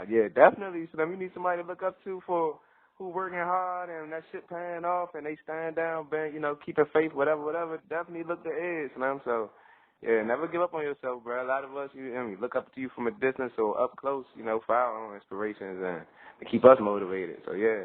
Yeah, definitely. So then you need somebody to look up to for who working hard and that shit paying off and they stand down, bang, keeping faith, whatever. Definitely look to Ed, So, yeah, never give up on yourself, bro. A lot of us, look up to you from a distance or up close, for our own inspirations and to keep us motivated. So, yeah.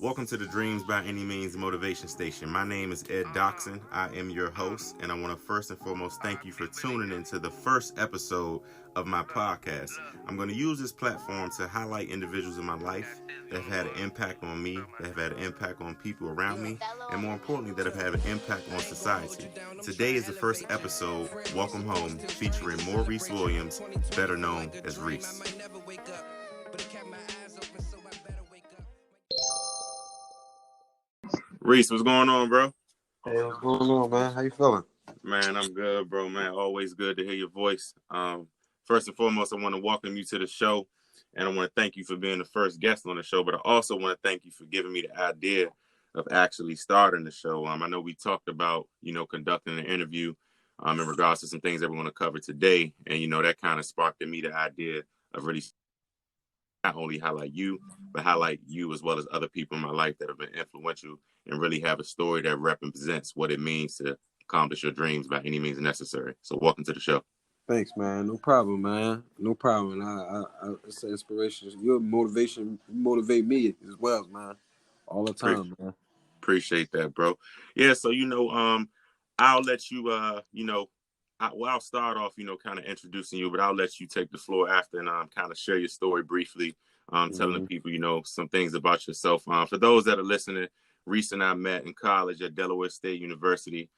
Welcome to the Dreams by Any Means Motivation Station. My name is Ed Doxson. I am your host, and I want to first and foremost thank you for tuning into the first episode of my podcast. I'm going to use this platform to highlight individuals in my life that have had an impact on me, that have had an impact on people around me, and more importantly, that have had an impact on society. Today is the first episode, Welcome Home, featuring Maurice Williams, better known as Reese. Reese, what's going on, bro? Hey, what's going on, man? How you feeling? Man, I'm good, bro, man. Always good to hear your voice. First and foremost, I want to welcome you to the show, and I want to thank you for being the first guest on the show, but I also want to thank you for giving me the idea of actually starting the show. I know we talked about, conducting an interview in regards to some things that we want to cover today, and, that kind of sparked in me the idea of really not only highlight you, but highlight you as well as other people in my life that have been influential and really have a story that represents what it means to accomplish your dreams by any means necessary. So welcome to the show. Thanks, man. No problem, man. No problem. It's an inspiration. Your motivation motivate me as well, man. All the time, man. Appreciate that, bro. Yeah, so I'll let you I'll start off, kind of introducing you, but I'll let you take the floor after and kind of share your story briefly, telling people, some things about yourself. For those that are listening, Reese and I met in college at Delaware State University,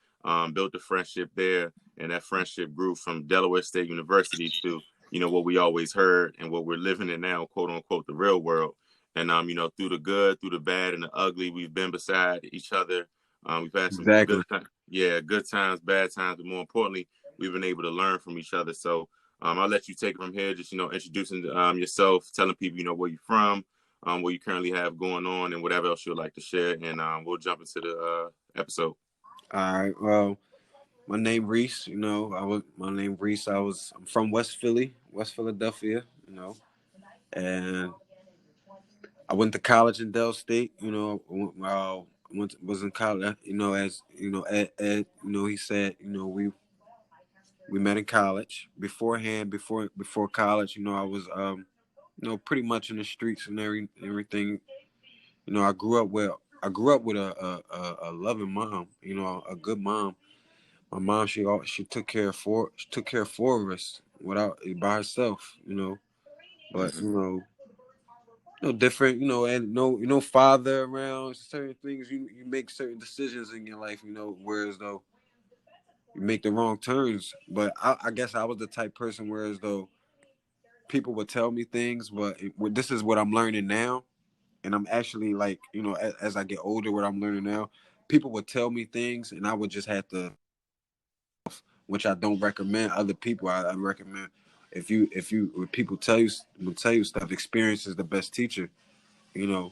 built a friendship there, and that friendship grew from Delaware State University to, what we always heard and what we're living in now, quote unquote, the real world. And, through the good, through the bad, and the ugly, we've been beside each other. We've had some good times, bad times, but more importantly, we've been able to learn from each other. So I'll let you take it from here, just, introducing yourself, telling people, where you're from, what you currently have going on, and whatever else you'd like to share. And we'll jump into the episode. All right. Well, my name Reese. I'm from West Philly, West Philadelphia. And I went to college in Del State. Was in college. As Ed, he said, we met in college. Beforehand, before college, I was pretty much in the streets and everything. I grew up with a loving mom, a good mom. My mom, she took care of four of us by herself, but no different, and no father around. Certain things you make certain decisions in your life, whereas though you make the wrong turns. But I guess I was the type person whereas though people would tell me things, but this is what I'm learning now, and I'm actually like, as I get older, what I'm learning now, people would tell me things, and I would just have to, which I don't recommend other people. I recommend when people will tell you stuff, experience is the best teacher, and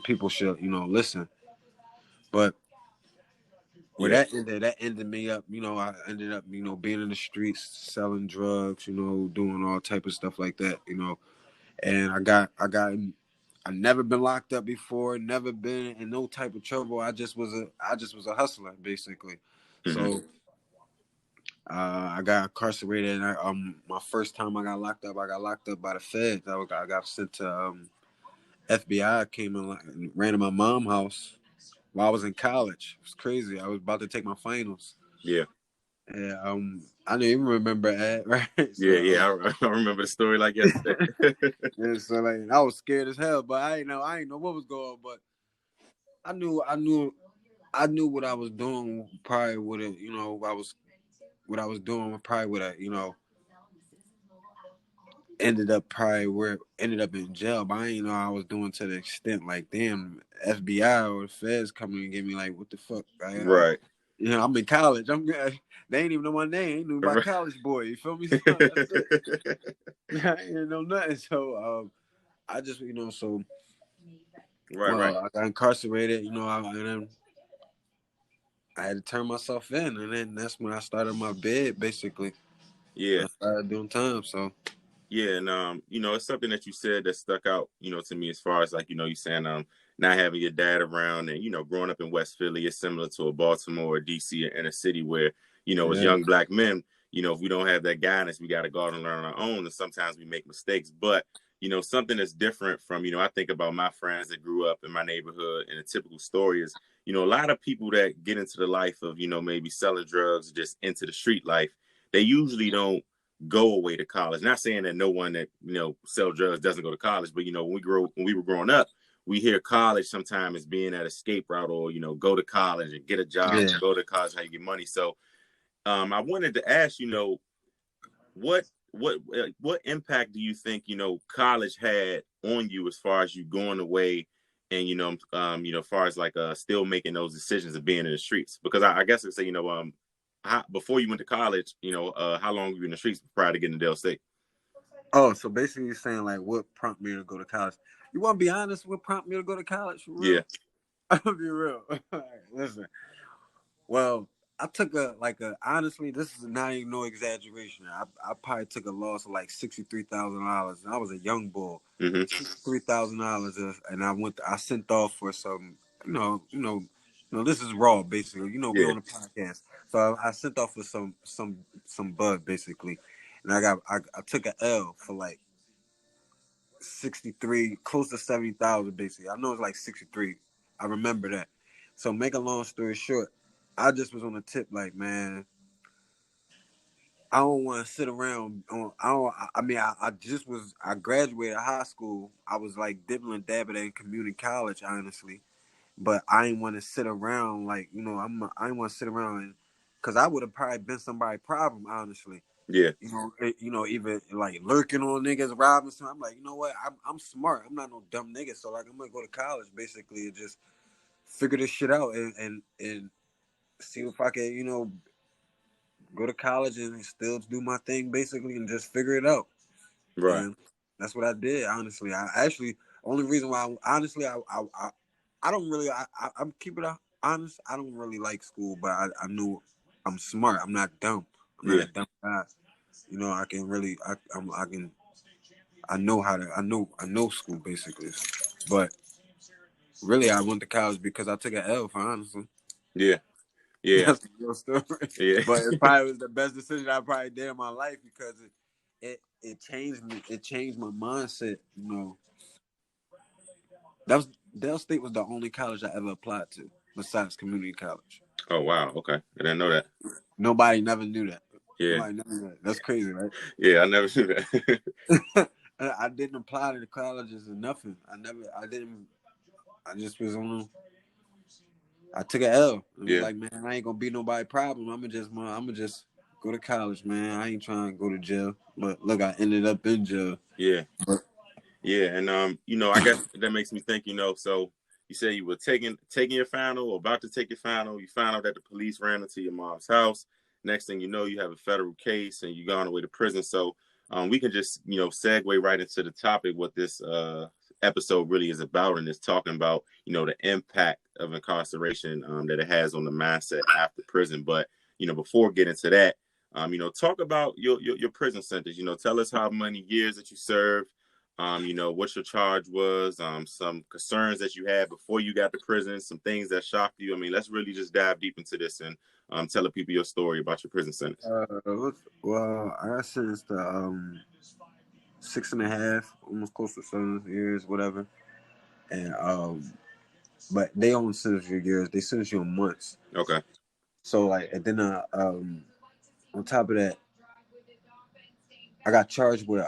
people should, listen. But that ended me up, I ended up, being in the streets, selling drugs, doing all type of stuff like that, and I never been locked up before, never been in no type of trouble. I just was a hustler basically. So I got incarcerated, and my first time I got locked up by the feds. I got sent to FBI. Came and ran to my mom's house while I was in college. It was crazy. I was about to take my finals. Yeah. And I don't even remember that, right? I remember the story like yesterday. Yeah, so like I was scared as hell, but I ain't know what was going on, but I knew what I was doing probably would have, what I was doing probably would have, ended up in jail, but I didn't know I was doing to the extent like, damn, FBI or the feds coming and get me like, what the fuck? Right. I'm in college. They ain't even know my name. They ain't knew my college boy. You feel me? So that's it. I ain't know nothing. So I just, so right. I got incarcerated. And then I had to turn myself in, and then that's when I started my bid, basically. Yeah. I started doing time. So Yeah, and you know, it's something that you said that stuck out, you know, to me as far as like, you know, you saying not having your dad around and, you know, growing up in West Philly is similar to a Baltimore or DC or inner city where, you know, as Yeah. young black men, you know, if we don't have that guidance, we gotta go out and learn on our own. And sometimes we make mistakes. But, you know, something that's different from, you know, I think about my friends that grew up in my neighborhood and a typical story is, you know, a lot of people that get into the life of, you know, maybe selling drugs, just into the street life, they usually don't go away to college. Not saying that no one that, you know, sell drugs doesn't go to college, but you know, when we were growing up, we hear college sometimes as being that escape route, or you know, go to college and get a job, Yeah. or go to college how you get money. So I wanted to ask, you know, what what impact do you think, you know, college had on you as far as you going away and you know, as far as like still making those decisions of being in the streets? Because I guess I'd say, you know, before you went to college, you know, how long were you in the streets prior to getting to Dale State? Oh, so basically you're saying like what prompted me to go to college? You want to be honest? What prompted me to go to college? For Yeah. real? I'll be real. All right, listen. Well, I took honestly, this is not even no exaggeration. I probably took a loss of like $63,000. I was a young bull. Mm-hmm. $63,000, and I sent off for some, this is raw basically. You know, we Yeah. on the podcast, so I sent off for some bud basically, and I took an L for like 63, close to 70,000 basically. I know it's like 63. I remember that. So make a long story short, I just was on the tip like, man, I don't want to sit around. I don't. I mean, I graduated high school. I was like dibbling dabbling in community college, honestly. But I didn't want to sit around like, I didn't want to sit around because I would have probably been somebody's problem, honestly. Yeah. Even like lurking on niggas, robbing some. I'm like, you know what? I'm smart. I'm not no dumb nigga. So like, I'm gonna go to college basically and just figure this shit out and see if I can, go to college and still do my thing basically and just figure it out. Right. And that's what I did. Honestly, I actually only reason why I don't really I'm keeping it honest. I don't really like school, but I knew I'm smart. I'm not dumb. I'm not Yeah. a dumb guy. I can really I can I know how to I know school basically. But really, I went to college because I took an L for honestly. Yeah. Yeah. That's the real story. Yeah. But it probably was the best decision I probably did in my life because it changed me. It changed my mindset. That was Dale State was the only college I ever applied to besides community college. Oh wow. Okay. I didn't know that. Nobody never knew that. Yeah. Nobody never knew that. That's crazy, right? Yeah. I never knew that. I didn't apply to the colleges or nothing. I didn't. I just was on. I took an L. It was Yeah. like, man, I ain't gonna be nobody problem. I'm gonna just go to college, man. I ain't trying to go to jail. But look, I ended up in jail. Yeah. But Yeah. And you know, I guess that makes me think, you know, so you say you were taking your final or about to take your final. You found out that the police ran into your mom's house. Next thing you know, you have a federal case and you gone away to prison. So we can just, you know, segue right into the topic, what this episode really is about, and it's talking about, you know, the impact of incarceration that it has on the mindset after prison. But, you know, before getting to that, you know, talk about your prison sentence. You know, tell us how many years that you served. You know, what your charge was, some concerns that you had before you got to prison, some things that shocked you. I mean, let's really just dive deep into this and tell the people your story about your prison sentence. well, I got sentenced to 6.5, almost close to 7 years, whatever. And but they don't sentence you years; they sentence you on months. Okay. So like, and then on top of that, I got charged with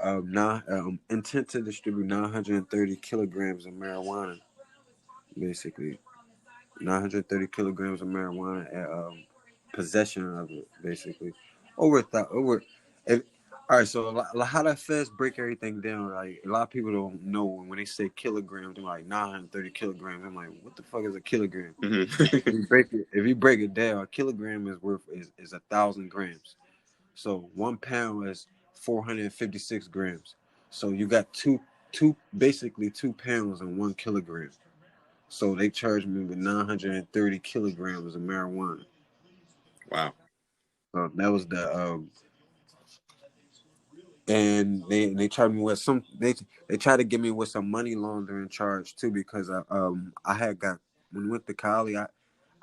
intent to distribute 930 kilograms of marijuana, basically 930 kilograms of marijuana and possession of it, basically over. If, all right, so how that feds break everything down. Like a lot of people don't know when they say kilograms, they're like 930 kilograms. I'm like, what the fuck is a kilogram? Mm-hmm. If you break it down, a kilogram is 1,000 grams. So 1 pound is 456 grams. So you got basically 2 pounds and 1 kilogram. So they charged me with 930 kilograms of marijuana. Wow. So that was and they charged me with some. They tried to get me with some money laundering charge too, because I had got, when we went to college.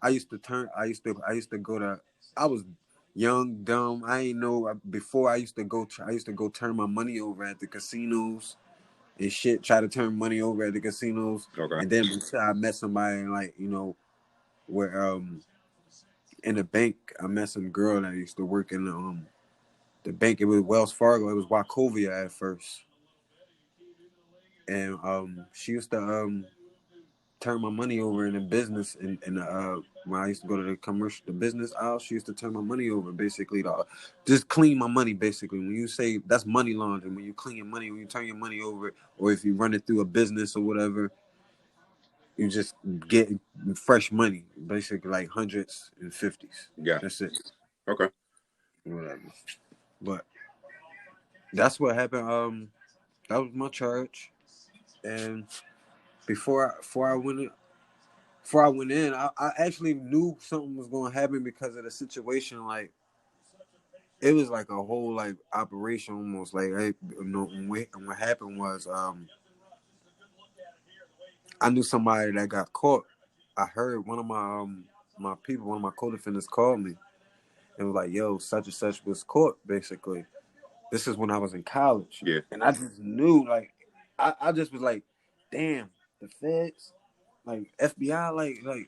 I used to go to. I was young, dumb. I ain't know before. I used to go turn my money over at the casinos and shit. Try to turn money over at the casinos. Okay. And then I met somebody, like, where in the bank. I met some girl that used to work in the bank. It was Wells Fargo. It was Wachovia at first, and she used to turn my money over in the business, and when I used to go to the business aisle. She used to turn my money over, basically to just clean my money. Basically, when you say that's money laundering, when you clean your money, when you turn your money over, or if you run it through a business or whatever, you just get fresh money, basically, like hundreds and fifties. Yeah. That's it. Okay. Whatever. But that's what happened. That was my charge, and before I went in. Before I went in, I actually knew something was going to happen because of the situation. Like, it was like a whole, like, operation almost. Like, what happened was, I knew somebody that got caught. I heard one of my people, one of my co-defendants, called me and was like, "Yo, such and such was caught." Basically, this is when I was in college. Yeah. And I just knew, like, I just was like, "Damn, the feds." Like, FBI,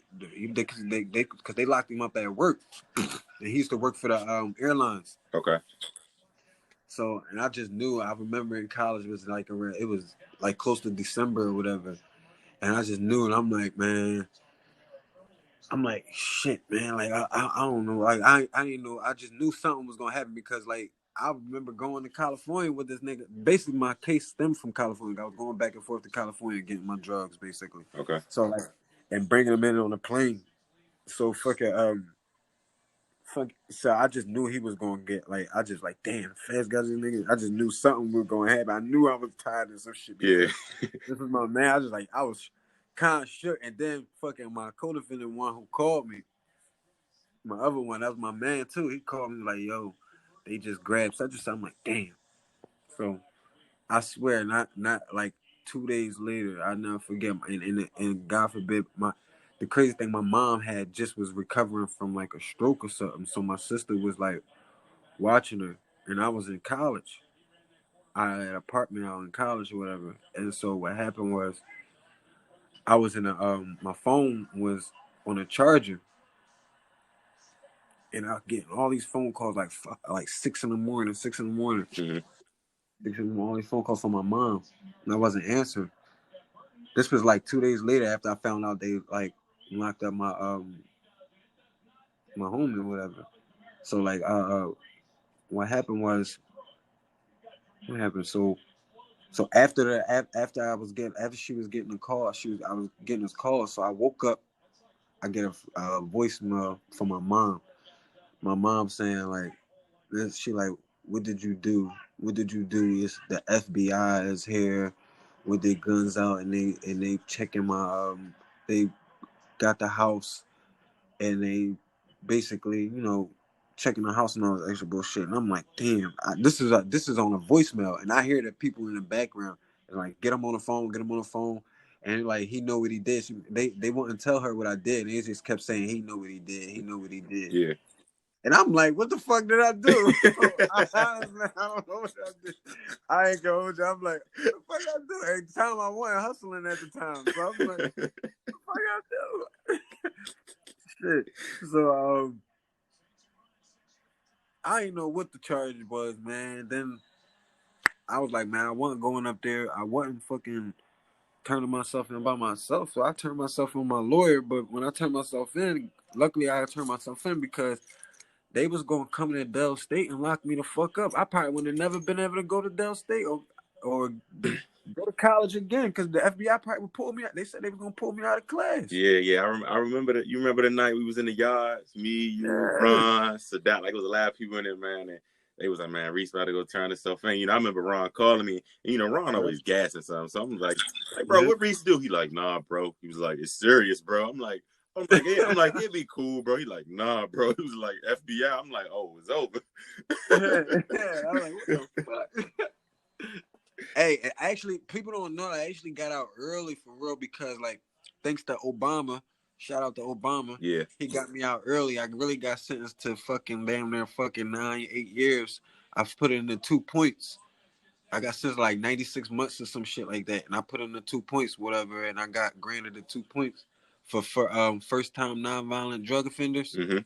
because they locked him up at work, and he used to work for the airlines. Okay. So, and I just knew. I remember in college, it was like around, it was like close to December or whatever, and I just knew. And I'm like, man, shit, man. Like, I don't know. Like, I didn't know. I just knew something was gonna happen because, like, I remember going to California with this nigga. Basically, my case stemmed from California. I was going back and forth to California getting my drugs, basically. Okay. So, like, and bringing them in on a plane. So so I just knew he was gonna get, like, I just like, damn, fast got this nigga. I just knew something was gonna happen. I knew I was tired of some shit Yeah. because this was my man. I was kind of shook, and then fucking my co-defendant one who called me, my other one, that was my man too. He called me like, yo, they just grabbed such and such. I'm like, damn. So I swear, not like 2 days later, I never forget. And God forbid, the crazy thing, my mom had just was recovering from like a stroke or something. So my sister was like watching her, and I was in college. I had an apartment out in college or whatever. And so what happened was, I was in my phone was on a charger, and I was getting all these phone calls like 6 in the morning, 6 in the morning. Mm-hmm. All these phone calls from my mom, and I wasn't answering. This was like 2 days later after I found out they like locked up my homie or whatever. So like what happened was so after she was getting the call, I was getting this call. So I woke up, I get a voicemail from my mom. My mom saying like this, she like, what did you do? What did you do? It's the FBI is here with their guns out, and they checking my they got the house, and they basically, checking the house and all this extra bullshit. And I'm like, damn, this is on a voicemail, and I hear the people in the background and like, get him on the phone, and like, he know what he did. They wouldn't tell her what I did. They just kept saying he know what he did. Yeah. And I'm like, what the fuck did I do? I don't know what I did. I ain't gonna hold you. I'm like, what the fuck I do? At the time, I wasn't hustling at the time. So I'm like, what the fuck I do? Shit. So I didn't know what the charge was, man. Then I was like, man, I wasn't going up there. I wasn't fucking turning myself in by myself. So I turned myself in my lawyer. But when I turned myself in, luckily I turned myself in because they was gonna come to Dell State and lock me the fuck up. I probably would have never been able to go to Dell State or go to college again because the FBI probably would pull me out. They said they were gonna pull me out of class. Yeah. I remember that. You remember the night we was in the yard? Me, you, Ron, Sadat. Like, it was a lot of people in there, man. And they was like, man, Reese about to go turn himself in. I remember Ron calling me. And, Ron always gassing something. So I'm like, bro, what Reese do? He like, nah, bro. He was like, it's serious, bro. I'm like, I'm like, it'd be cool, bro. He like, nah, bro. He was like FBI. I'm like, oh, it's over. I was like, what the fuck? Hey, actually, people don't know I actually got out early for real because, like, thanks to Obama, shout out to Obama, Yeah. he got me out early. I really got sentenced to fucking damn near fucking 8 years. I've put it in the 2 points. I got sentenced like 96 months or some shit like that, and I put in the 2 points, whatever, and I got granted the 2 points for first time nonviolent drug offenders. Mm-hmm.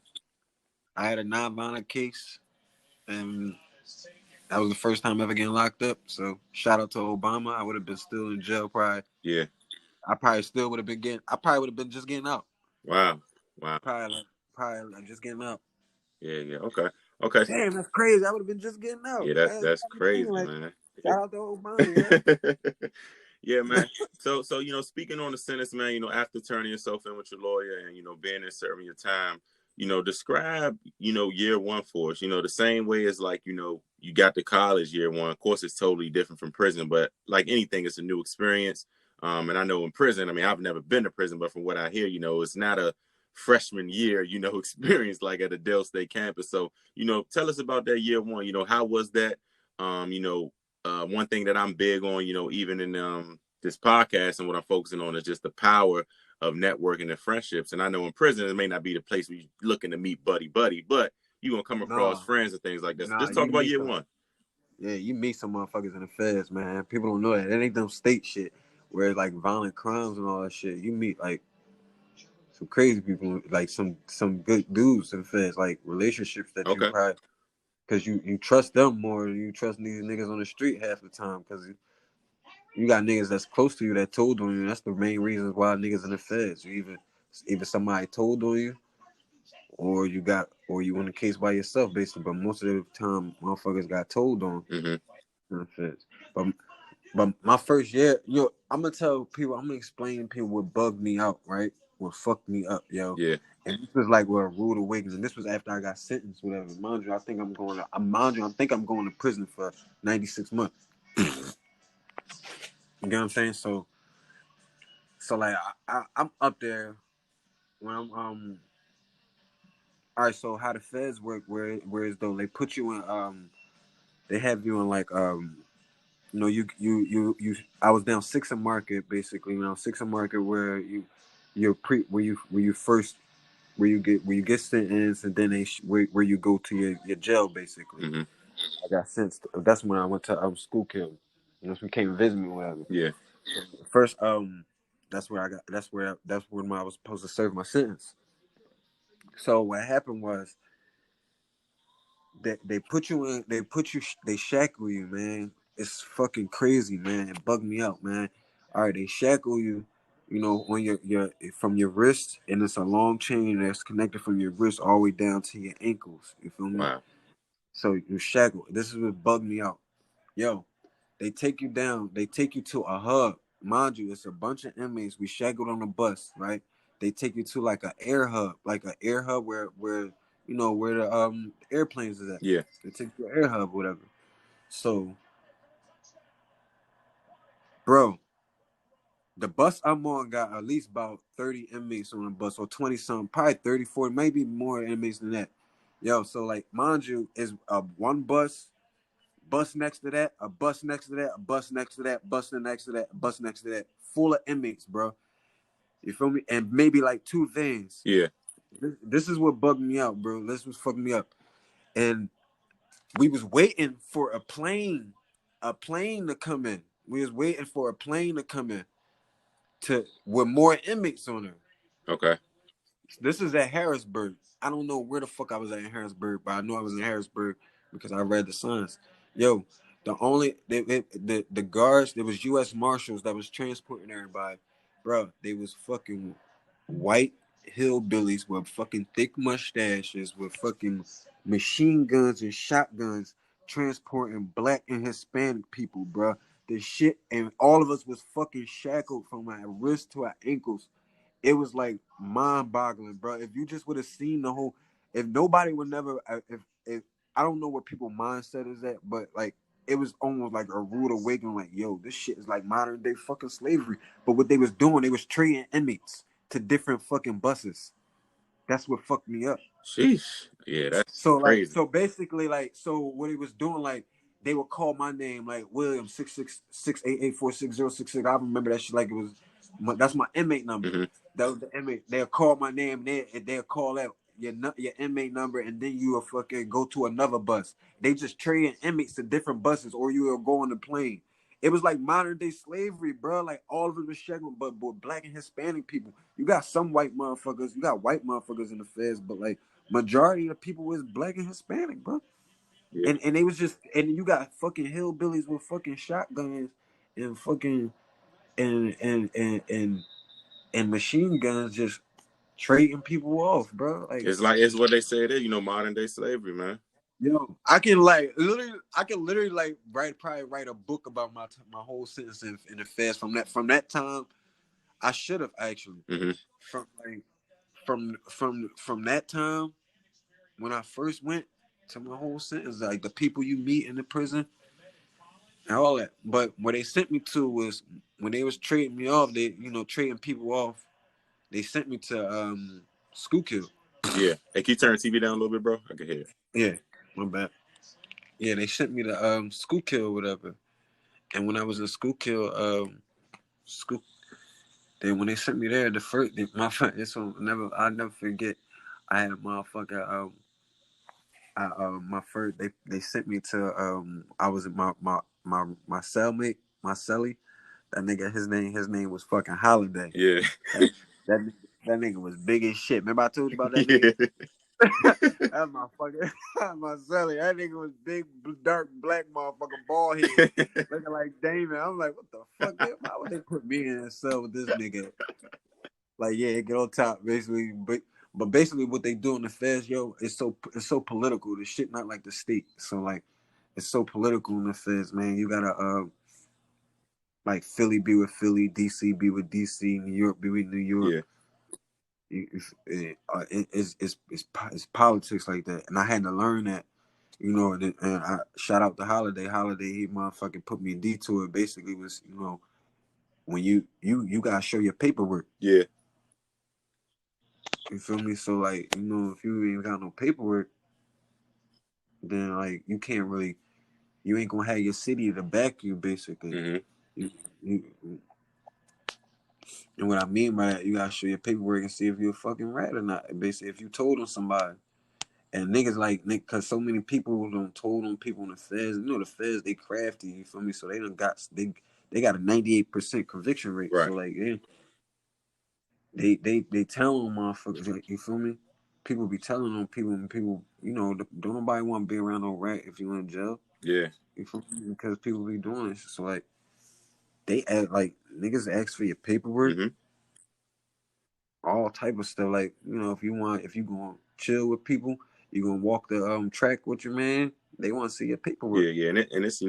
I had a nonviolent case, and that was the first time ever getting locked up. So shout out to Obama. I would have been still in jail probably. Yeah. I probably still would have been getting. I probably would have been just getting out. Wow. Probably like just getting out. Yeah. Okay. Damn, that's crazy. I would have been just getting out. Yeah, that's That's the thing. crazy, Like, man. shout out to Obama. Yeah. Yeah, man. So speaking on the sentence, man, after turning yourself in with your lawyer and being there serving your time, describe year one for us. The same way as like you got to college year one. Of course, it's totally different from prison, but like anything, it's a new experience. And I know in prison, I mean, I've never been to prison, but from what I hear, it's not a freshman year, experience like at a Dale State campus. So, tell us about that year one. How was that? One thing that I'm big on, even in this podcast and what I'm focusing on is just the power of networking and friendships. And I know in prison, it may not be the place where you're looking to meet buddy, but you're going to come across friends and things like that. So just talk about year one. Yeah, you meet some motherfuckers in the feds, man. People don't know that. It ain't them state shit where it's like violent crimes and all that shit. You meet like some crazy people, like some good dudes in the feds, like relationships that you probably, because you trust them more than you trust these niggas on the street half the time, because you got niggas that's close to you that told on you. That's the main reasons why niggas in the feds. You either somebody told on you, or you in the case by yourself, basically. But most of the time, motherfuckers got told on in the feds. But my first year, I'm gonna tell people, I'm gonna explain to people what bugged me out, right? What fucked me up, yo. Yeah. And this was like where a rude awakening. This was after I got sentenced, whatever. Mind you, I think I'm going to prison for 96 months. You get what I'm saying? So like I'm up there when I'm all right, so how the feds work, whereas though they put you in they have you in like you I was down 6th and Market, basically, 6th and Market, where you get sentenced, and then where you go to your jail, basically. Mm-hmm. I got sentenced. That's when I went to school camp. That's when you came and visit me, whatever. Yeah. First, that's where I was supposed to serve my sentence. So what happened was that they shackle you, man. It's fucking crazy, man. It bugged me out, man. All right, they shackle you, on your from your wrist, and it's a long chain that's connected from your wrist all the way down to your ankles. You feel me? Wow. So you're shackled. This is what bugged me out. Yo, they take you down. They take you to a hub. Mind you, it's a bunch of inmates. We shackled on the bus, right? They take you to like an air hub, where where the airplanes is at. Yeah. They take you to an air hub, whatever. So, bro, the bus I'm on got at least about 30 inmates on the bus, or 20 something, probably 30, 40, maybe more inmates than that. Yo, so like, mind you, is one bus next to that, a bus next to that, a bus next to that, bus next to that, a bus next to that, full of inmates, bro. You feel me? And maybe like 2 vans. Yeah. This is what bugged me out, bro. This was fucking me up. And we was waiting for a plane to come in. We was waiting for a plane to come in with more inmates on it. Okay. This is at Harrisburg. I don't know where the fuck I was at in Harrisburg, but I know I was in Harrisburg because I read the signs. Yo, the guards, there was U.S. Marshals that was transporting everybody. Bro, they was fucking white hillbillies with fucking thick mustaches, with fucking machine guns and shotguns, transporting black and Hispanic people, bro. The shit, and all of us was fucking shackled from our wrists to our ankles. It was like mind-boggling, bro. If you just would have seen the whole, if nobody would never, if I don't know what people's mindset is at, but like it was almost like a rude awakening. Like, yo, this shit is like modern day fucking slavery. But what they was doing, they was trading inmates. to different fucking buses. That's what fucked me up. Sheesh. Yeah, that's crazy. So basically, so what he was doing, they would call my name, William 666884606. I remember that shit like it was. That's my inmate number. Mm-hmm. That was the inmate. They'll call my name, they'll call out your inmate number, and then you will fucking go to another bus. They just trading inmates to different buses, or you will go on the plane. It was like modern day slavery, bro. Like all of it was shagging, but black and Hispanic people. You got some white motherfuckers. You got white motherfuckers in the feds, but majority of the people was black and Hispanic, bro. Yeah. And they was just, and you got fucking hillbillies with fucking shotguns and fucking and machine guns just trading people off, bro. It's what they say there, modern day slavery, man. Yo, I can literally probably write a book about my whole sentence in the feds from that time. I should have actually Mm-hmm. from that time when I first went to my whole sentence, like the people you meet in the prison and all that. But what they sent me to was when they was trading me off, trading people off. They sent me to Schuylkill. Yeah. Hey, can you turn the TV down a little bit, bro? I can hear it. Yeah, my bad. Yeah, they sent me to Schuylkill or whatever. And when I was in Schuylkill, then when they sent me there, I'll never forget. I had a motherfucker. My first they sent me to I was my cellmate, my cellie. That nigga, his name was fucking Holiday. Yeah. That that nigga was big as shit. Remember I told you about that Yeah. nigga? That's my fucking my celly. That nigga was big, dark, black motherfucking bald head, looking like Damon. I'm like, what the fuck? Why would they put me in a cell with this nigga? Like, yeah, get on top, basically. But basically, what they do in the feds, yo, it's so political. The shit not like the state. So it's so political in the feds, man. You gotta Philly be with Philly, DC be with DC, New York be with New York. Yeah. It's politics like that, and I had to learn that, and I shout out to Holiday. He motherfucking put me in detour. Basically, was when you gotta show your paperwork. Yeah. You feel me? So if you ain't got no paperwork, then you ain't gonna have your city to back you. Basically, Mm-hmm. And what I mean by that, you gotta show your paperwork and see if you're a fucking rat or not. Basically, if you told on somebody. And niggas cause so many people don't told on people in the feds. The feds, they crafty, you feel me? So they got a 98% conviction rate. Right. So they tell them motherfuckers, you feel me? People be telling on people, and people, don't nobody want to be around no rat if you in jail. Yeah. You feel me? Because people be doing this. So they act niggas ask for your paperwork, all type of stuff. If you gonna chill with people, you gonna walk the track with your man, they want to see your paperwork. Yeah, and it's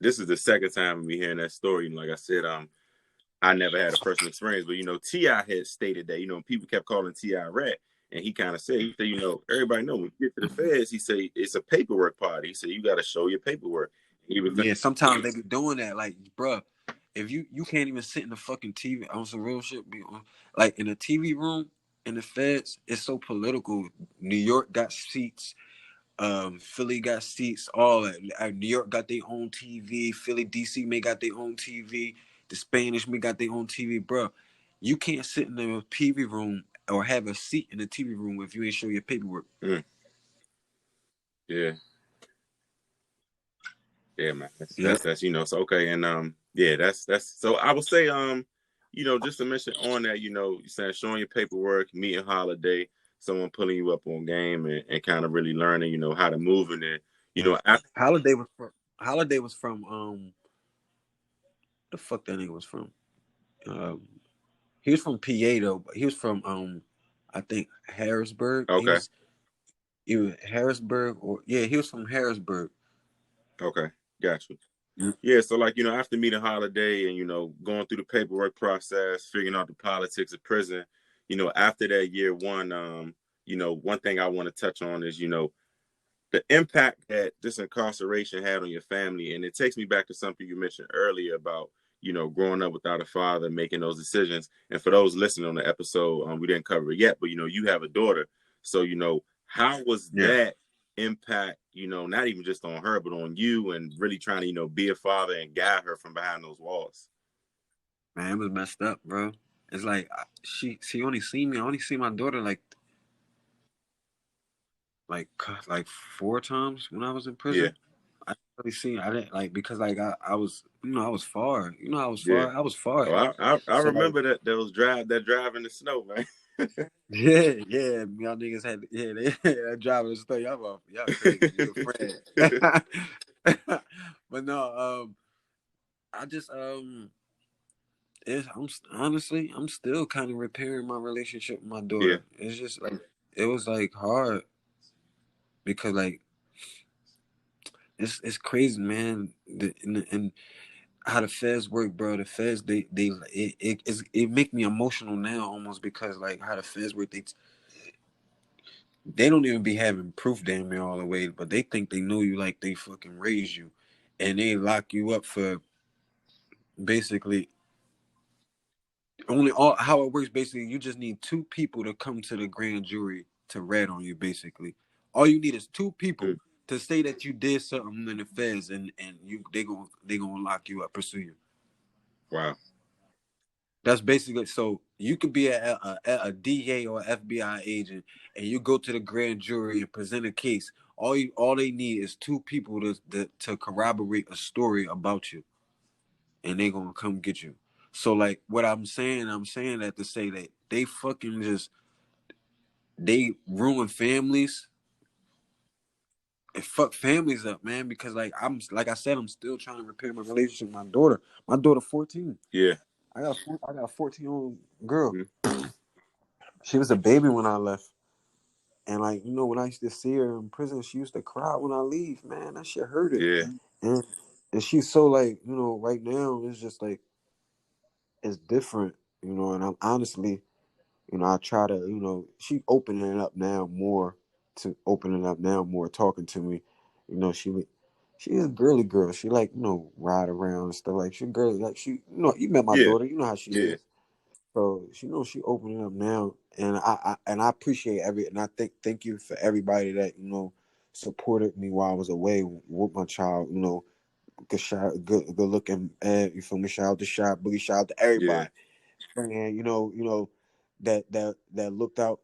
this is the second time we hearing that story. Like I said, I never had a personal experience, but T.I. had stated that people kept calling T.I. rat, and he kind of said, everybody know when you get to the feds, he said it's a paperwork party. He said you got to show your paperwork. He was sometimes they be doing that, bruh. If you can't even sit in the fucking TV on some real shit, be on in a TV room in the feds, it's so political. New York got seats. Philly got seats. All that. New York got their own TV. Philly, DC may got their own TV. The Spanish may got their own TV, bro. You can't sit in the TV room or have a seat in the TV room if you ain't show your paperwork. Yeah. Yeah, man. That's so okay, and that's so I would say just to mention on that, you saying showing your paperwork, meeting Holiday, someone pulling you up on game and kind of really learning, how to move in there. After Holiday was from the fuck that nigga was from. He was from PA though, but he was from I think Harrisburg. Okay. He was Harrisburg he was from Harrisburg. Okay, got you. Mm-hmm. Yeah, so after meeting Holiday and going through the paperwork process, figuring out the politics of prison, after that year one, one thing I want to touch on is the impact that this incarceration had on your family, and it takes me back to something you mentioned earlier about growing up without a father, making those decisions. And for those listening on the episode, we didn't cover it yet, but you have a daughter. So, how was that impact, not even just on her, but on you, and really trying to, be a father and guide her from behind those walls? Man, it was messed up, bro. It's like she only seen me. I only see my daughter like 4 times when I was in prison. Yeah. I didn't really I didn't like because like I was I was far. I was Yeah. far. I was far. Oh, I So like, remember that drive in the snow, man. yeah, y'all niggas had that driver in the store. Y'all crazy. You a friend. But no, I just I'm still kind of repairing my relationship with my daughter. Yeah. It's just like it was like hard because like it's crazy, man. And how the feds work, bro. The feds it make me emotional now almost because like how the feds work. They don't even be having proof damn near all the way, but they think they know you like they fucking raised you, and they lock you up for basically only all how it works. Basically, you just need 2 people to come to the grand jury to rat on you. Basically, all you need is 2 people to say that you did something in the feds, and they gonna lock you up, pursue you. Wow. That's basically so you could be a DA or FBI agent, and you go to the grand jury and present a case. All they need is 2 people to corroborate a story about you, and they gonna come get you. So like what I'm saying that to say that they fucking they ruin families and fuck families up, man. Because like I said, I'm still trying to repair my relationship with my daughter. My daughter 14. Yeah. I got a 14-year-old girl. Mm-hmm. She was a baby when I left. And like, when I used to see her in prison, she used to cry when I leave, man. That shit hurt it. Yeah. And she's so like, right now it's just like it's different, and I'm honestly, I try to, she opening up now more, talking to me. She is a girly girl. She like, ride around and stuff. Like she girly, like you met my Yeah. daughter, you know how she Yeah. is. So she opening up now, and I appreciate and I thank you for everybody that supported me while I was away with my child. Good looking, you feel me? Shout out to Shot Boogie, shout out to Yeah. everybody, and that looked out,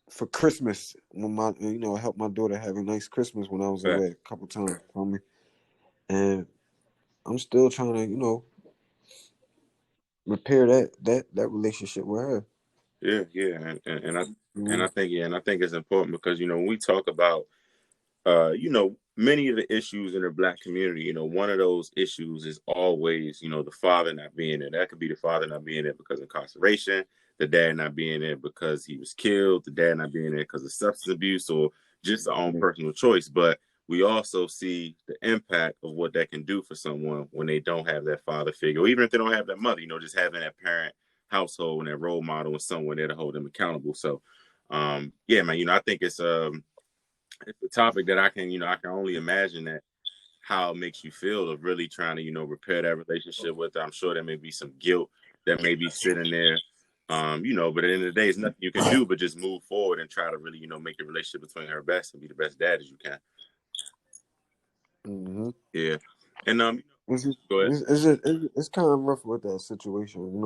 for Christmas when helped my daughter have a nice Christmas when I was Right. away a couple times, for me, and I'm still trying to repair that relationship with her. Yeah. Yeah. And I Mm-hmm. think and I think it's important because when we talk about many of the issues in the Black community, one of those issues is always, the father not being there. That could be the father not being there because of incarceration, the dad not being there because he was killed, the dad not being there because of substance abuse or just their own personal choice. But we also see the impact of what that can do for someone when they don't have that father figure, or even if they don't have that mother, just having that parent household and that role model and someone there to hold them accountable. So, yeah, man, I think it's a topic that I can only imagine that how it makes you feel of really trying to, repair that relationship with her. I'm sure there may be some guilt that may be sitting there. But at the end of the day, there's nothing you can do but just move forward and try to really, make the relationship between her best and be the best dad as you can. Mm-hmm. Yeah. And It's, go ahead. it's kind of rough with that situation.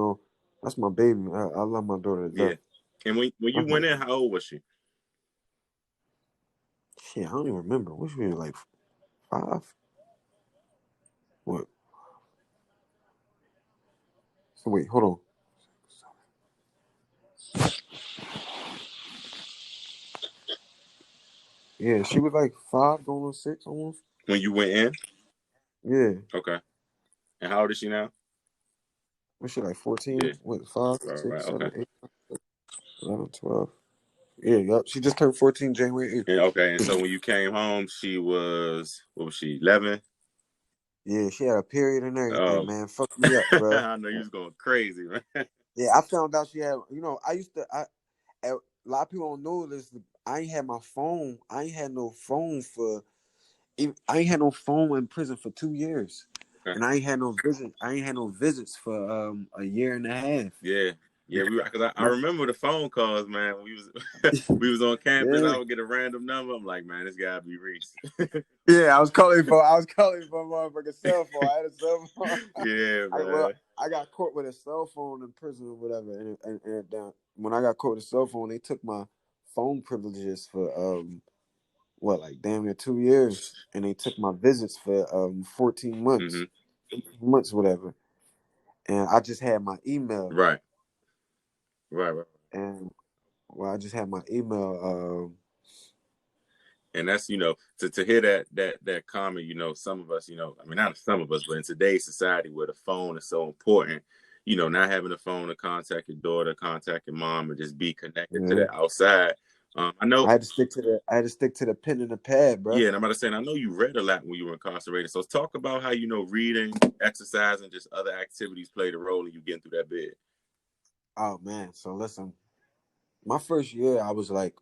That's my baby. I love my daughter to Yeah. death. And when you That's my went in, how old was she? shit. I don't even remember. What she was like 5? What? So wait, hold on. Yeah, she was like 5 going on 6 almost. When you went in? Yeah. Okay. And how old is she now? Was she like 14? Yeah. What, 5, All 6, right. Okay. 7, 8, 11, 12. Yeah, yup. She just turned 14 January 8th. And okay. And so when you came home, she was, what was she, 11? Yeah, she had a period and everything, Oh, man. Fuck me up, bro. I know you was going crazy, man. Yeah, I found out she had, a lot of people don't know this. I ain't had my phone. I ain't had no phone in prison for 2 years. and I ain't had no visit. I ain't had no visits for a year and a half. Yeah. Yeah, because I My, remember the phone calls, man. When we was we was on campus, yeah, I would get a random number. I'm like, man, this gotta be Reese. yeah. I was calling for a motherfucking cell phone. I had a cell phone. Yeah, man. I got caught with a cell phone in prison or whatever, and when I got caught with a cell phone, they took my phone privileges for what, like damn near 2 years, and they took my visits for 14 Mm-hmm. months, 18 months, whatever. And I just had my email, Right. Right. and well, I just had my email. And that's, to hear that comment, some of us, I mean, not some of us, but in today's society where the phone is so important, not having a phone to contact your daughter, contact your mom, and just be connected to Yeah, the outside. I know. I had to stick to the pen and the pad, bro. Yeah, and I'm about to say, and I know you read a lot when you were incarcerated. So talk about how, reading, exercise, and just other activities played a role in you getting through that bed. Oh man, so listen, my first year, I was like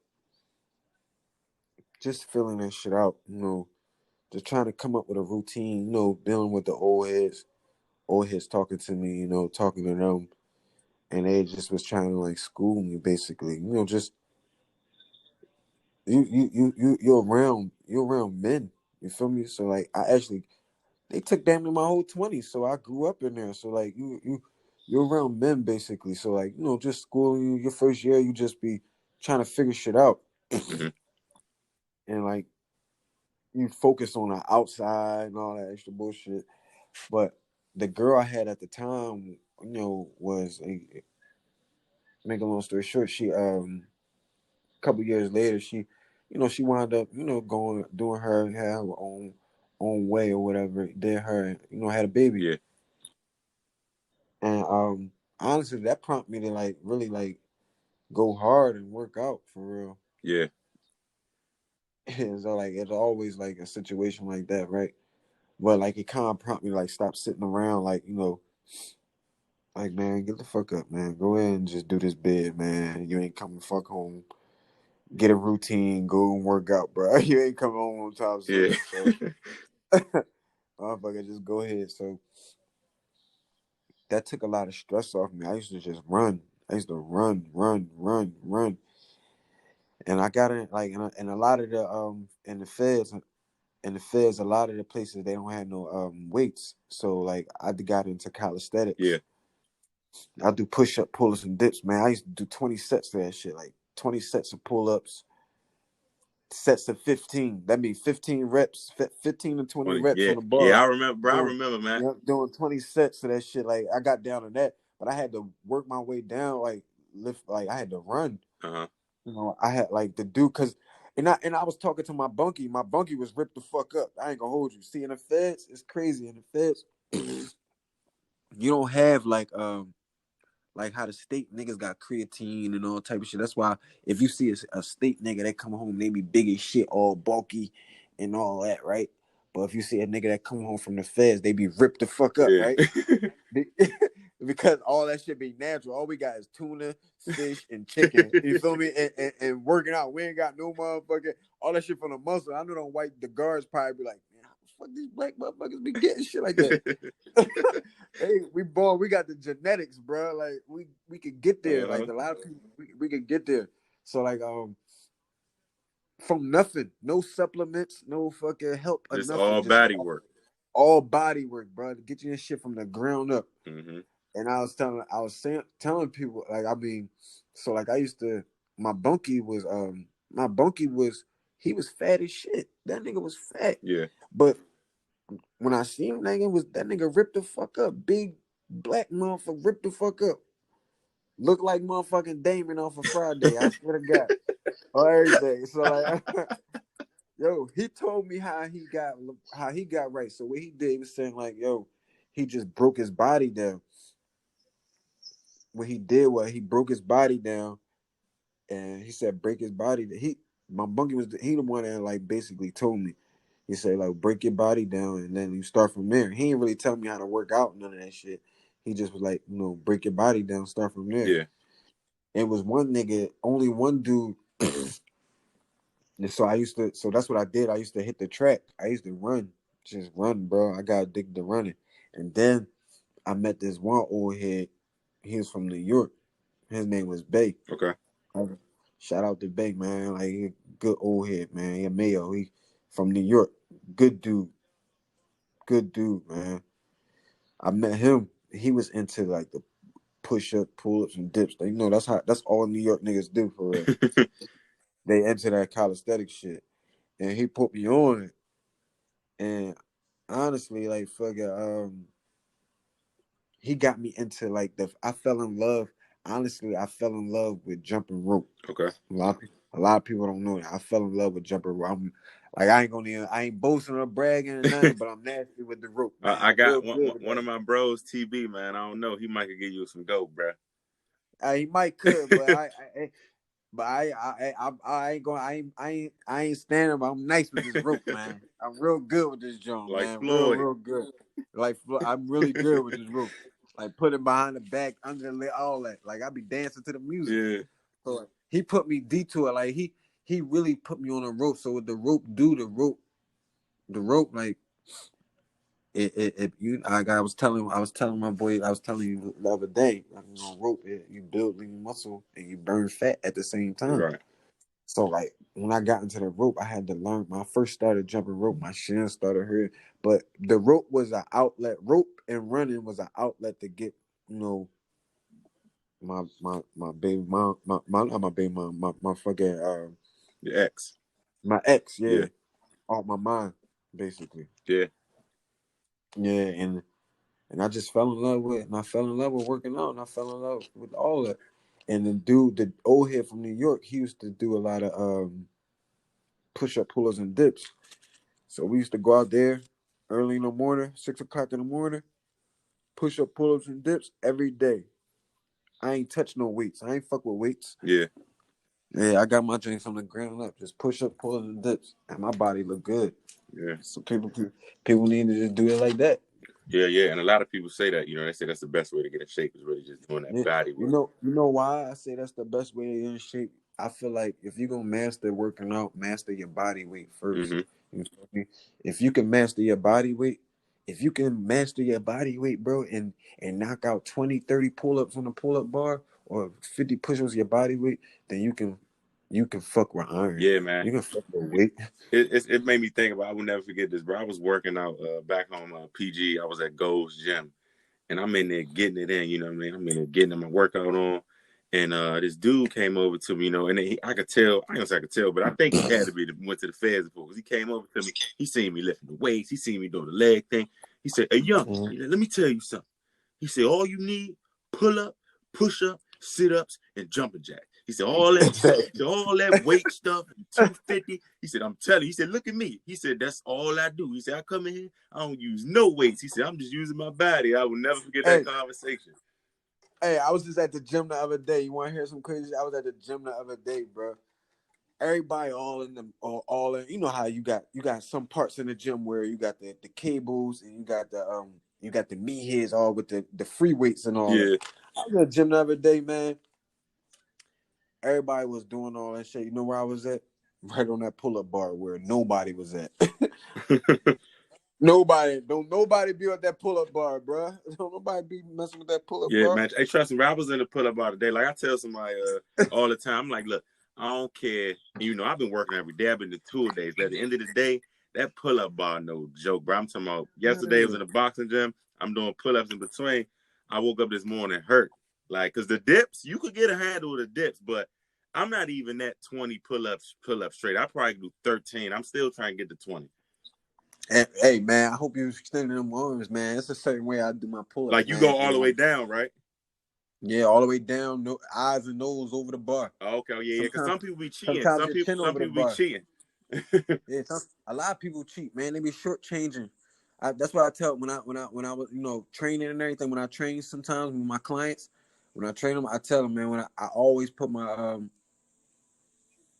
just filling that shit out, just trying to come up with a routine, dealing with the old heads talking to me, talking to them, and they just was trying to like school me basically, just you're around men, you feel me? So like they took damn near my whole 20s, so I grew up in there. So like you're around men basically. So like, just school you your first year, you just be trying to figure shit out. Mm-hmm. And like you focus on the outside and all that extra bullshit. But the girl I had at the time, was make a long story short, she a couple years later, she wound up, going doing her own way or whatever, did her, had a baby. Yeah. And honestly, that prompted me to like really like go hard and work out for real. Yeah. And so like it's always like a situation like that, right? But like it kind of prompted me to like stop sitting around, like like man, get the fuck up, man. Go ahead and just do this bid, man. You ain't coming fuck home. Get a routine, go and work out, bro. You ain't coming home on time Yeah. soon. So motherfucker, just go ahead. So that took a lot of stress off me. I used to just run. I used to run. And I got in like in a lot of the in the feds, a lot of the places they don't have no weights. So like I got into calisthenics. Yeah. I do push up, pull ups, and dips, man. I used to do 20 sets of that shit, like 20 sets of pull ups, sets of 15. That means 15 reps, 15 to 20 Funny. reps Yeah. on the Yeah. bar. I remember, bro. I Doing, remember, man. doing 20 sets of that shit. Like I got down to that, but I had to work my way down, like lift, like I had to run. Uh-huh. I had like to do because, and I was talking to my bunkie. My bunkie was ripped the fuck up. I ain't gonna hold you. See, in the feds, it's crazy. In the feds, you don't have like how the state niggas got creatine and all type of shit. That's why if you see a state nigga that come home, they be big as shit, all bulky and all that, right? But if you see a nigga that come home from the feds, they be ripped the fuck up, Yeah. right? Because all that shit be natural. All we got is tuna, fish, and chicken. You feel me? And working out. We ain't got no motherfucker. All that shit from the muscle. I know the guards probably be like, man, how the fuck these black motherfuckers be getting shit like that? Hey, we got the genetics, bro. Like we could get there. Like a lot of people, we could get there. So like from nothing, no supplements, no fucking help or Just nothing, all just body work. all body work, bro. To get you this shit from the ground up. Mm-hmm. And I was telling people, like, I mean, so like I used to, my bunkie was, he was fat as shit. That nigga was fat. Yeah. But when I seen him, that nigga ripped the fuck up. Big black motherfucker ripped the fuck up. Looked like motherfucking Damon off of Friday. I swear to God. On everything. So like, yo, he told me how he got right. So what he did, he was saying like, yo, he just broke his body down. What he did was he broke his body down, and he said break his body. My bunkie was the one that like basically told me. He said like break your body down and then you start from there. He didn't really tell me how to work out, none of that shit. He just was like, break your body down, start from there. Yeah. It was one nigga, only one dude. And so that's what I did. I used to hit the track. I used to run, just run, bro. I got addicted to running. And then I met this one old head. He was from New York. His name was Bay. Okay. Shout out to Bay, man. Like, he a good old head, man. He a Mayo. He from New York. Good dude. Good dude, man. I met him. He was into like the push up, pull ups, and dips. Like, that's all New York niggas do for real. They into that calisthenic shit. And he put me on it. And honestly, like, he got me into like I fell in love. Honestly, I fell in love with jumping rope. Okay. A lot of people don't know that. I fell in love with jumping rope. I'm like, I ain't boasting or bragging or nothing, but I'm nasty with the rope, man. I I'm real got good with one that. of my bros, TB, man. I don't know. He might could give you some gold, bro. He might could, but I ain't going. I ain't standing. But I'm nice with this rope, man. I'm real good with this joint, Like man. Floyd. Real good. Like, I'm really good with this rope. Like, put it behind the back, under the leg, all that. Like, I be dancing to the music. Yeah. So like, he put me detour. Like, he really put me on a rope. So with the rope, like, I was telling my boy, I was telling you the other day, like, rope, you build lean muscle and you burn fat at the same time. Right. So like, when I got into the rope, I had to learn. When I first started jumping rope, my shins started hurting. But the rope was an outlet. Rope and running was an outlet to get, my baby mom, not my baby mom, my fucking The X. my ex, Yeah. off my mind, basically. Yeah. Yeah, and I just fell in love with it, and I fell in love with working out, and I fell in love with all that. And the old head from New York, he used to do a lot of push-up, pull-ups, and dips. So we used to go out there early in the morning, 6 o'clock in the morning, push-up, pull-ups, and dips every day. I ain't touch no weights. I ain't fuck with weights. Yeah. Yeah, I got my drinks from the ground up, just push-up, pull-ups, and dips, and my body look good. Yeah. So people need to just do it like that. Yeah. And a lot of people say that, they say that's the best way to get in shape is really just doing that body work. You know why I say that's the best way to get in shape? I feel like if you're gonna master working out, master your body weight first. Mm-hmm. You feel me? If you can master your body weight, bro, and knock out 20, 30 pull-ups on the pull-up bar or 50 push-ups your body weight, then you can fuck with iron. Yeah, man. You can fuck with weight. It made me think about, I will never forget this, bro. I was working out back home PG. I was at Gold's Gym. And I'm in there getting it in, you know what I mean? I'm in there getting my workout on. And this dude came over to me, and I could tell, I ain't gonna say I could tell, but I think he had to be went to the feds before, because he came over to me. He seen me lifting the weights. He seen me doing the leg thing. He said, "Hey, young, let me tell you something." He said, "All you need, pull up, push up, sit ups, and jumping jack." He said, all that weight stuff, 250. He said, "I'm telling you." He said, "Look at me." He said, "That's all I do." He said, "I come in here, I don't use no weights." He said, "I'm just using my body." I will never forget that conversation. Hey, I was just at the gym the other day. You want to hear some crazy? I was at the gym the other day, bro. Everybody all in. You know how you got some parts in the gym where you got the cables and you got the meat heads all with the free weights and all that. I was at the gym the other day, man. Everybody was doing all that shit. You know where I was at? Right on that pull-up bar where nobody was at. Don't nobody be at that pull-up bar, bro. Don't nobody be messing with that pull-up bar. Yeah, man. Hey, trust me, bro, I was in the pull-up bar today. Like, I tell somebody all the time, I'm like, look, I don't care. I've been working every day. I've been to 2 days. But at the end of the day, that pull-up bar, no joke, bro. I'm talking about yesterday I was in a boxing gym. I'm doing pull-ups in between. I woke up this morning hurt. Like, because the dips, you could get a handle of the dips, but I'm not even at 20 pull-ups straight. I probably do 13. I'm still trying to get to 20. Hey, man, I hope you're extending them arms, man. It's a certain way I do my pull-ups. Like, you go all the way down, right? Yeah, all the way down, no, eyes and nose over the bar. Oh, okay, yeah. Because some people be cheating. Sometimes Some your chin people over the be bar. cheating. Yeah, a lot of people cheat, man. They be shortchanging. That's what I tell when I was training and everything. When I train sometimes with my clients, when I train them, I tell them, man, when I always put my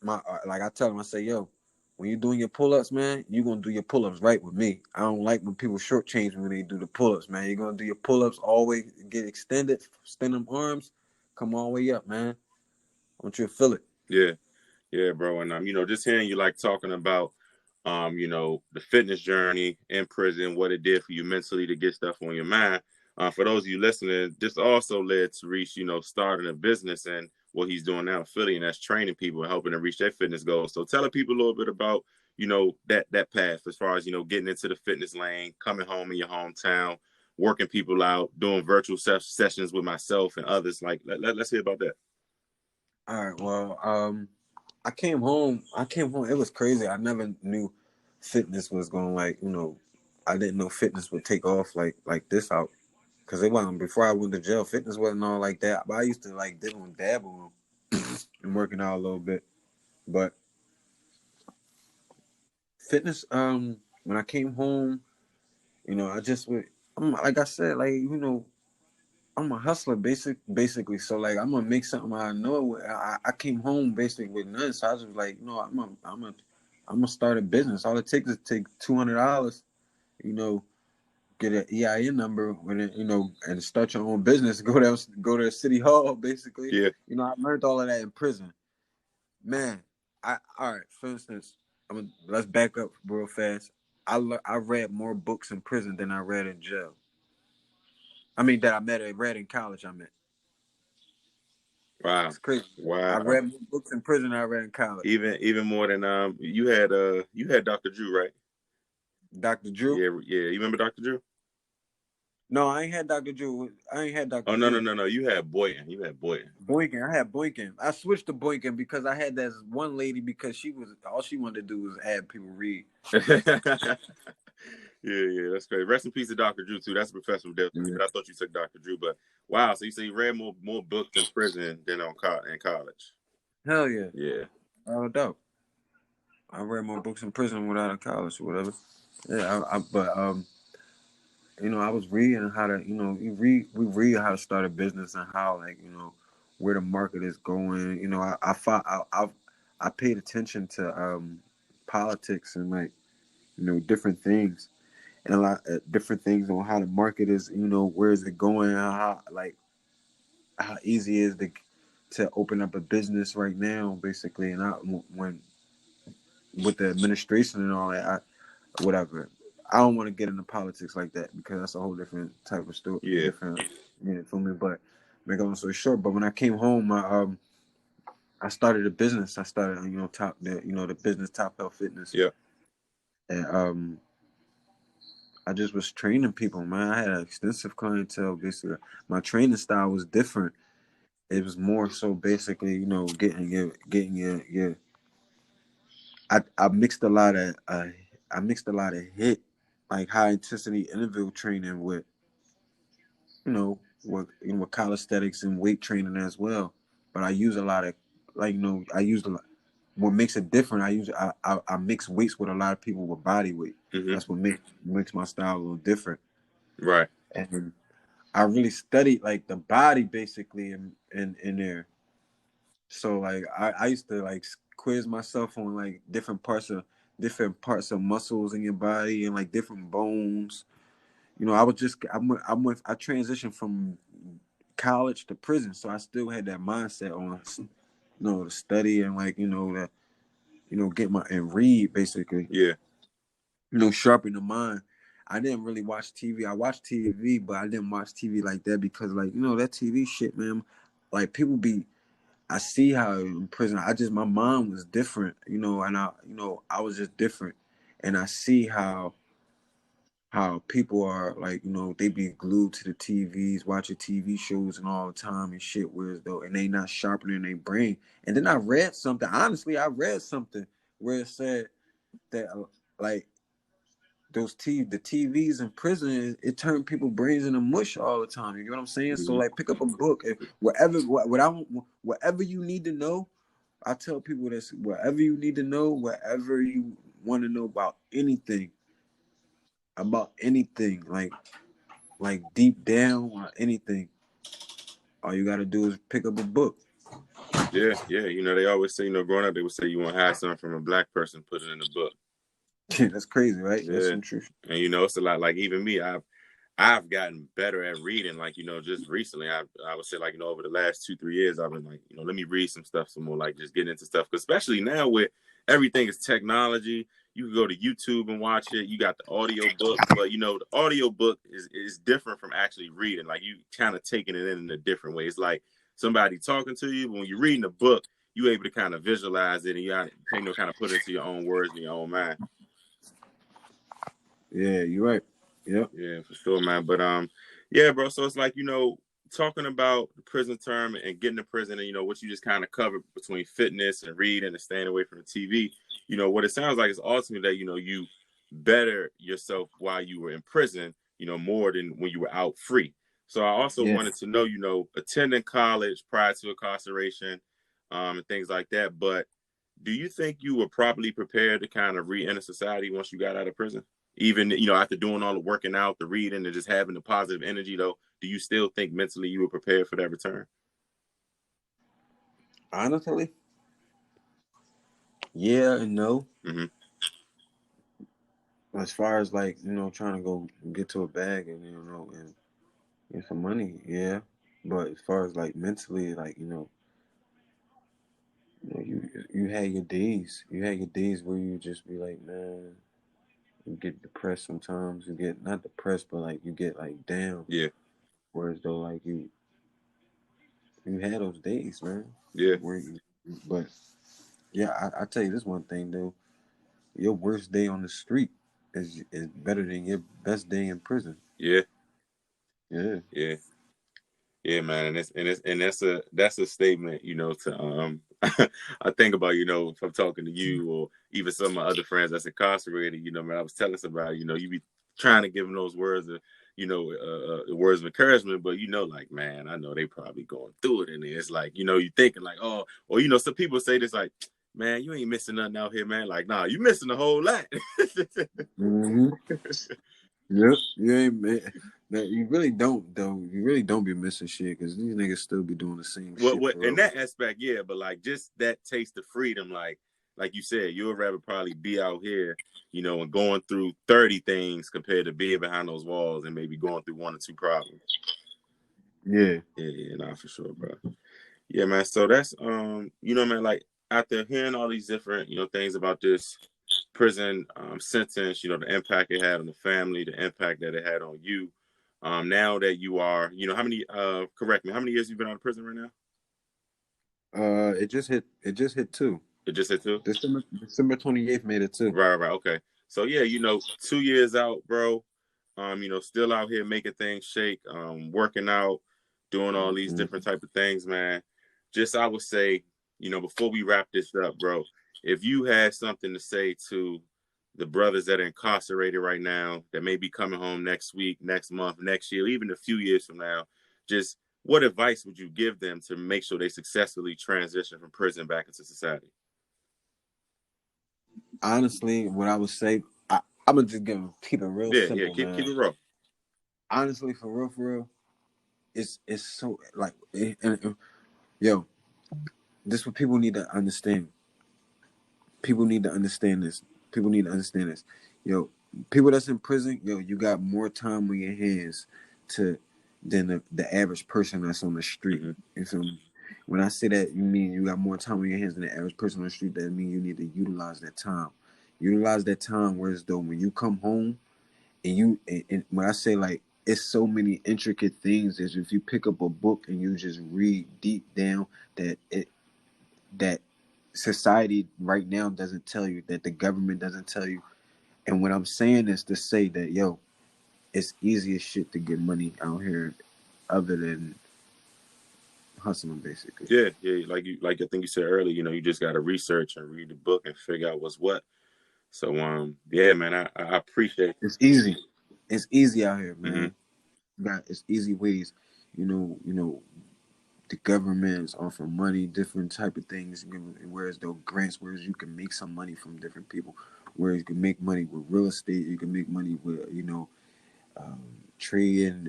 like I tell them, I say, yo, when you're doing your pull-ups, man, you're gonna do your pull-ups right with me. I don't like when people shortchange when they do the pull-ups, man. You're gonna do your pull-ups, always get extended, extend them arms, come all the way up, man. I want you to feel it. Yeah, bro. And just hearing you like talking about you know, the fitness journey in prison, what it did for you mentally to get stuff on your mind. For those of you listening, this also led to Reese, you know, starting a business and what he's doing now in Philly, and that's training people and helping them reach their fitness goals. So tell people a little bit about, you know, that path as far as, you know, getting into the fitness lane, coming home in your hometown, working people out, doing virtual sessions with myself and others. Like, let's hear about that. All right. Well, I came home. It was crazy. I never knew fitness was going I didn't know fitness would take off like this out. Cause it wasn't before I went to jail. Fitness wasn't all like that. But I used to like dabble and working out a little bit. But fitness, when I came home, I just went. Like I said, I'm a hustler, basically. So like, I'm gonna make something out of nowhere. I came home basically with nothing, so I was like, I'm gonna start a business. All it takes is take $200, get an EIN number when it, and start your own business. Go to City Hall, basically. Yeah. I learned all of that in prison. Man, all right. For instance, let's back up real fast. I read more books in prison than I read in jail. I mean, that I read in college. I meant. Wow. It's crazy. Wow. I read more books in prison than I read in college. Even more than you had Dr. Drew, right? Dr. Drew? Yeah. You remember Dr. Drew? No, I ain't had Dr. Drew. I ain't had Dr. Oh, Drew. no. You had Boykin. Boykin. I had Boykin. I switched to Boykin because I had that one lady because all she wanted to do was have people read. Yeah, that's great. Rest in peace to Dr. Drew too. That's a professional death. Yeah. But I thought you took Dr. Drew, but wow. So you say you read more books in prison than in college? Hell yeah. Yeah. No doubt. I read more books in prison without a college or whatever. Yeah, I was reading how to, we read how to start a business and how, where the market is going. I paid attention to politics and different things and a lot of different things on how the market is, where is it going, how easy it is to open up a business right now, basically. And when with the administration and all that, whatever. I don't want to get into politics like that because that's a whole different type of story. Yeah. Different, for me. But make a long story short. But when I came home, I started a business. I started, the business Top Health Fitness. Yeah. And I just was training people, man. I had an extensive clientele. Basically, my training style was different. It was more so basically, getting your. I mixed a lot of hit, like high intensity interval training with with calisthenics and weight training as well. But I use a lot of I use a lot. What makes it different? I mix weights with a lot of people with body weight. Mm-hmm. That's what makes my style a little different. Right. And I really studied like the body basically in there. So like I used to like quiz myself on like different parts of muscles in your body and like different bones. I transitioned from college to prison, so I still had that mindset on to study and get and read basically. Yeah. Sharpen the mind. I didn't really watch TV. I watched TV, but I didn't watch TV like that because that TV shit, man. Like I see how in prison, my mind was different, and I was just different. And I see how people are like, they be glued to the TVs, watching TV shows and all the time and shit, whereas though, and they not sharpening their brain. And then I read something, where it said that like the TVs in prison, it turned people's brains into mush all the time. You know what I'm saying? Mm-hmm. So like, pick up a book, whatever you need to know. I tell people this: whatever you need to know, whatever you want to know about anything, like deep down or anything, all you got to do is pick up a book. Yeah. They always say, growing up, they would say you want to hide something from a black person, put it in a book. That's crazy, right? Yeah. That's some truth. And it's a lot. Like even me, I've gotten better at reading, like, just recently. I would say, like, over the last 2-3 years, I've been like, let me read some stuff some more, like just getting into stuff. Because especially now with everything is technology, you can go to YouTube and watch it. You got the audio book, but the audio book is different from actually reading. Like, you kind of taking it in a different way. It's like somebody talking to you. But when you're reading a book, you're able to kind of visualize it and you kind of put it into your own words in your own mind. Yeah, you're right. Yep. Yeah, for sure, man. But yeah, bro. So it's like, talking about the prison term and getting to prison and what you just kind of covered between fitness and reading and staying away from the TV, what it sounds like is ultimately that, you better yourself while you were in prison, more than when you were out free. So I also wanted to know, attending college prior to incarceration, and things like that. But do you think you were properly prepared to kind of re-enter society once you got out of prison? Even, after doing all the working out, the reading, and just having the positive energy, though, do you still think mentally you were prepared for that return? Honestly, yeah and no. Mm-hmm. As far as like, trying to go get to a bag and and get some money, yeah. But as far as like mentally, like, you had your days. You had your days where you just be like, man, you get depressed sometimes. You get not depressed, but like you get like down. Yeah. Whereas though, like you had those days, man. Yeah. But yeah, I tell you this one thing though. Your worst day on the street is better than your best day in prison. Yeah. Yeah. Yeah. Yeah, man, and that's a statement, to I think about, if I'm talking to you or even some of my other friends that's incarcerated, man, I was telling somebody, you be trying to give them those words of, words of encouragement, but like, man, I know they probably going through it, and it's like, you thinking like, oh, or some people say this like, man, you ain't missing nothing out here, man. Like, nah, you missing a whole lot. Mm-hmm. Yep. You ain't. You really don't though. You really don't be missing shit because these niggas still be doing the same shit. What in that aspect, yeah, but like just that taste of freedom, like you said, you would rather probably be out here, and going through 30 things compared to being behind those walls and maybe going through 1 or 2 problems. Yeah. Yeah, nah, for sure, bro. Yeah, man. So that's man, like after hearing all these different, things about this prison sentence, the impact it had on the family, the impact that it had on you. Now that you are, how many correct me, how many years you've been out of prison right now? It just hit 2. It just hit 2? December 28th made it 2. Right. Okay. So yeah, 2 years out, bro. Still out here making things shake, working out, doing all these different type of things, man. Just I would say, before we wrap this up, bro, if you had something to say to the brothers that are incarcerated right now, that may be coming home next week, next month, next year, even a few years from now, just what advice would you give them to make sure they successfully transition from prison back into society? Honestly, what I would say, I'm gonna just keep it real simple. Yeah, keep it real. Honestly, for real, it's so like, yo, this is what people need to understand. People need to understand this. Yo, people that's in prison, yo, you got more time on your hands than the average person that's on the street. Mm-hmm. You feel me? When I say that, you mean you got more time on your hands than the average person on the street. That means you need to utilize that time. Utilize that time. Whereas though, when you come home and when I say like, it's so many intricate things. Is if you pick up a book and you just read deep down that society right now doesn't tell you, that the government doesn't tell you. And what I'm saying is to say that, yo, it's easy as shit to get money out here other than hustling, basically. Yeah, like I think you said earlier, you just got to research and read the book and figure out what's what. So yeah, man, I appreciate it. It's easy. It's easy out here, man. Mm-hmm. It's easy ways. The government's offering money, different type of things, whereas though grants, whereas you can make some money from different people, whereas you can make money with real estate, you can make money with, trading,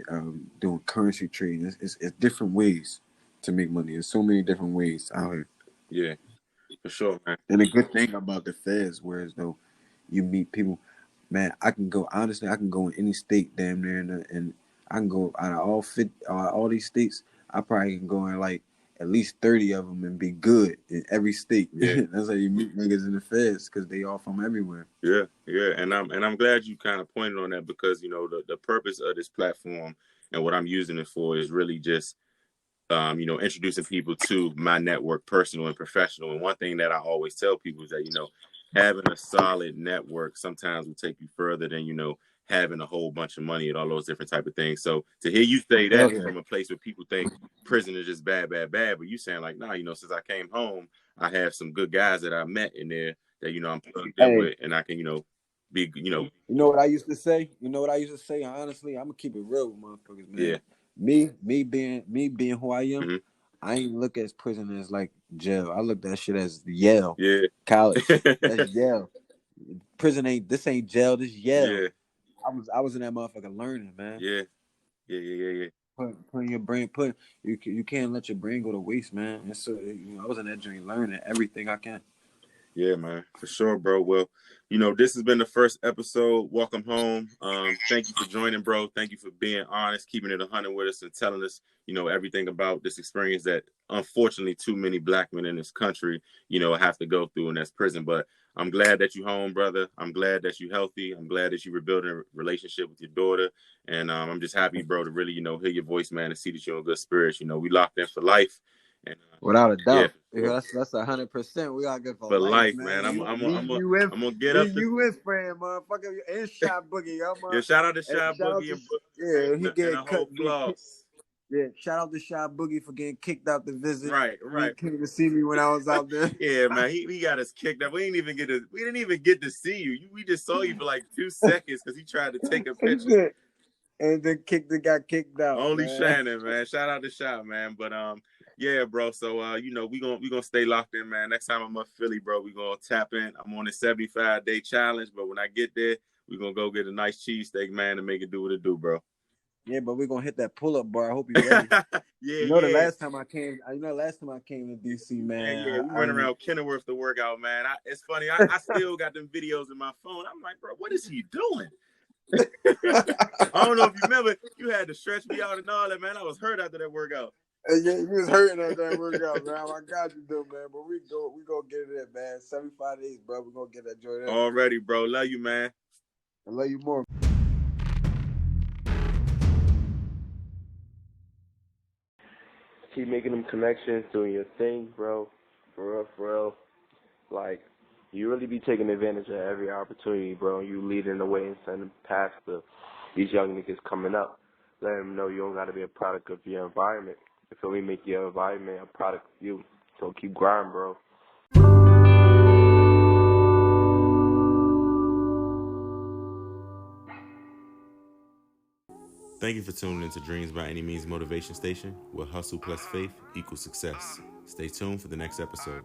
doing currency trading. It's different ways to make money. There's so many different ways out here. Yeah, for sure, man. And the good thing about the feds, whereas though you meet people, man, I can go in any state damn near, and I can go out of all these states. I probably can go in like at least 30 of them and be good in every state. Yeah. That's how you meet niggas in the feds because they all from everywhere. Yeah, yeah, and I'm glad you kind of pointed on that because the purpose of this platform and what I'm using it for is really just introducing people to my network, personal and professional. And one thing that I always tell people is that, having a solid network sometimes will take you further than, having a whole bunch of money and all those different type of things. So to hear you say that from a place where people think prison is just bad, bad, bad, but you saying like, nah, since I came home, I have some good guys that I met in there that, I'm plugged in with, and I can, be, You know what I used to say? Honestly, I'm gonna keep it real with motherfuckers, man. Yeah. Me being who I am, Mm-hmm. I ain't look at prison as like jail. I look at that shit as Yale. Yeah. College. That's Yale. Prison ain't jail, this Yale. Yeah. I was in that motherfucker learning, man. Yeah. Yeah. Putting your brain you can't let your brain go to waste, man. And so I was in that journey learning everything I can. Yeah, man, for sure, bro. Well, this has been the first episode. Welcome home. Thank you for joining, bro. Thank you for being honest, keeping it 100 with us, and telling us, everything about this experience that unfortunately too many black men in this country, have to go through, and that's prison. But I'm glad that you're home, brother. I'm glad that you're healthy. I'm glad that you're rebuilding a relationship with your daughter. And I'm just happy, bro, to really, hear your voice, man, and see that you're in good spirits. We locked in for life. And, without a doubt, yeah, that's 100%. We got good for life, man. I'm gonna get me, up. You with friend, motherfucker, and Shot Boogie, Yeah, shout out to Shy Boogie and the whole floss. Yeah, shout out to Shy Boogie for getting kicked out the visit. Right. He came to see me when I was out there. Yeah, man, he got us kicked out. We didn't even get to see you. We just saw you for like 2 seconds because he tried to take a picture. And then got kicked out. Only man. Shannon, man. Shout out to Shy, man. But yeah, bro. So we gonna stay locked in, man. Next time I'm up Philly, bro, we gonna tap in. I'm on a 75-day challenge, but when I get there, we gonna go get a nice cheesesteak, man, and make it do what it do, bro. Yeah, but we're gonna hit that pull-up bar. I hope you're ready. The last time I came to DC, man. Yeah, we went around Kenilworth to work out, man. It's funny. I still got them videos in my phone. I'm like, bro, what is he doing? I don't know if you remember, you had to stretch me out and all that, man. I was hurt after that workout. Yeah, you was hurting after that workout, man. I got you, though, man. But we gonna get it in, man. 75 days, bro. We're gonna get that joint in. Already, bro. Love you, man. I love you more. Keep making them connections, doing your thing, bro. For real. Like, you really be taking advantage of every opportunity, bro. You leading the way and sending past these young niggas coming up. Let them know you don't got to be a product of your environment. You feel me? Make your environment a product of you. So keep grinding, bro. Thank you for tuning into Dreams by Any Means Motivation Station, where hustle plus faith equals success. Stay tuned for the next episode.